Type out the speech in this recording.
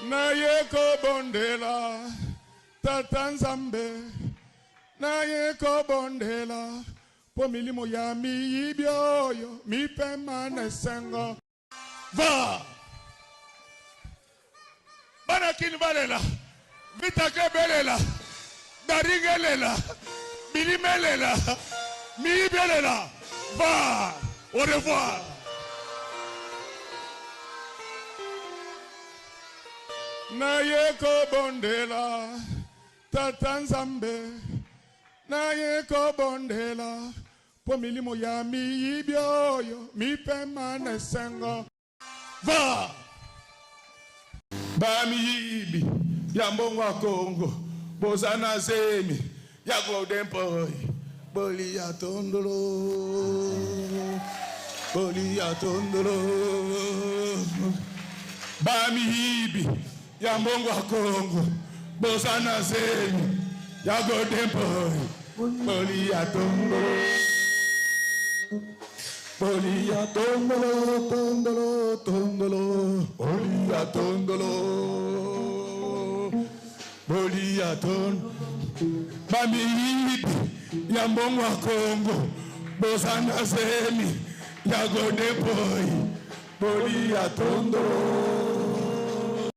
naye kobondela tata nzambe naye kobondela po milimo ya miyibi oyo mipema nesengo va bana kini balela vitake belela darigelela bilimelela miyibelela va au revoir. Naye kobondela tata nzambe naye kobondela po milimo ya miyibi oyo mipema nesengo va ba miyibi ya mbongo wa Kongo bozana zemi ya golden boy boli ya tondolo ba miyibi ya mbongo wa Kongo bozana zemi ya golden boy boli ya tondolo boli ya tondolo boli ya tondolo boli ya tondolo ba miyibi ya mbongo wa Kongo bozana zemi ya golden boy boli ya tondolo